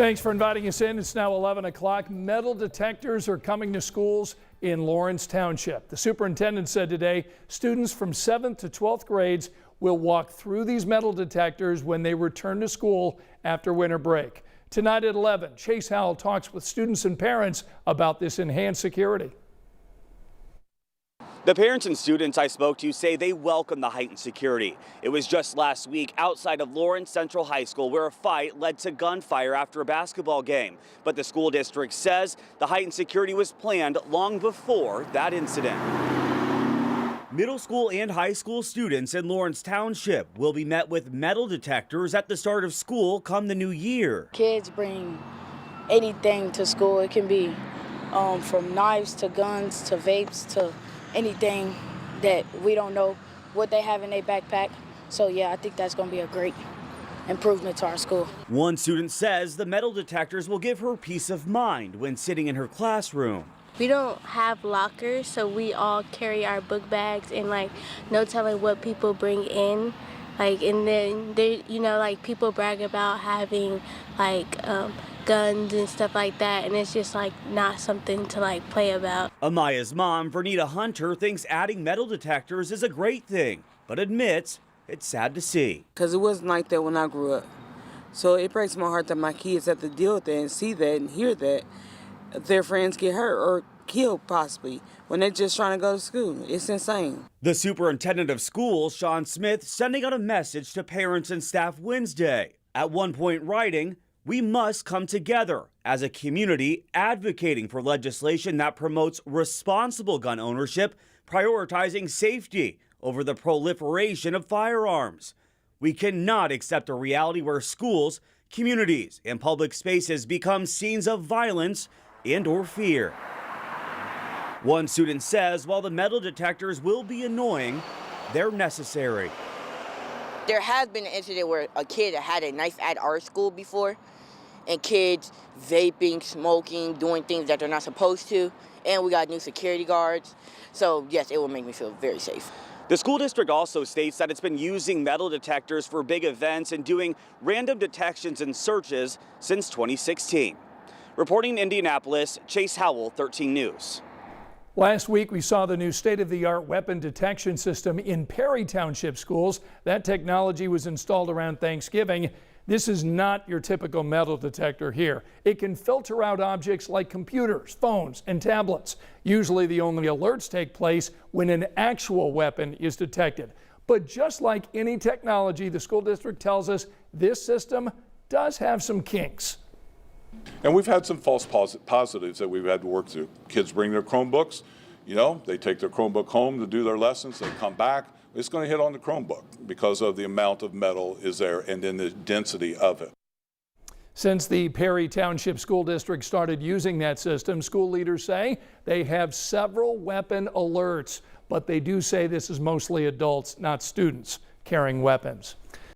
Thanks for inviting us in. It's now 11 o'clock. Metal detectors are coming to schools in Lawrence Township. The superintendent said today students from 7th to 12th grades will walk through these metal detectors when they return to school after winter break. Tonight at 11, Chase Howell talks with students and parents about this enhanced security. The parents and students I spoke to say they welcome the heightened security. It was just last week outside of Lawrence Central High School where a fight led to gunfire after a basketball game. But the school district says the heightened security was planned long before that incident. Middle school and high school students in Lawrence Township will be met with metal detectors at the start of school come the new year. Kids bring anything to school. It can be from knives to guns to vapes to anything that we don't know what they have in their backpack. So yeah, I think that's going to be a great improvement to our school. One student says the metal detectors will give her peace of mind when sitting in her classroom. We don't have lockers, so we all carry our book bags and no telling what people bring in. And then there, people brag about having guns and stuff like that, and it's just not something to play about. Amaya's mom, Vernita Hunter, thinks adding metal detectors is a great thing, but admits it's sad to see. Because it wasn't like that when I grew up. So it breaks my heart that my kids have to deal with that and see that and hear that their friends get hurt or killed possibly when they're just trying to go to school. It's insane. The superintendent of schools, Sean Smith, sending out a message to parents and staff Wednesday. At one point writing, "We must come together as a community advocating for legislation that promotes responsible gun ownership, prioritizing safety over the proliferation of firearms. We cannot accept a reality where schools, communities, and public spaces become scenes of violence and/or fear." One student says while the metal detectors will be annoying, they're necessary. There has been an incident where a kid had a knife at our school before, and kids vaping, smoking, doing things that they're not supposed to, and we got new security guards. So yes, it will make me feel very safe. The school district also states that it's been using metal detectors for big events and doing random detections and searches since 2016. Reporting in Indianapolis, Chase Howell, 13 News. Last week, we saw the new state-of-the-art weapon detection system in Perry Township schools. That technology was installed around Thanksgiving. This is not your typical metal detector here. It can filter out objects like computers, phones, and tablets. Usually the only alerts take place when an actual weapon is detected. But just like any technology, the school district tells us this system does have some kinks. And we've had some false positives that we've had to work through. Kids bring their Chromebooks, they take their Chromebook home to do their lessons, they come back, it's going to hit on the Chromebook because of the amount of metal is there and then the density of it. Since the Perry Township School District started using that system, school leaders say they have several weapon alerts, but they do say this is mostly adults, not students, carrying weapons.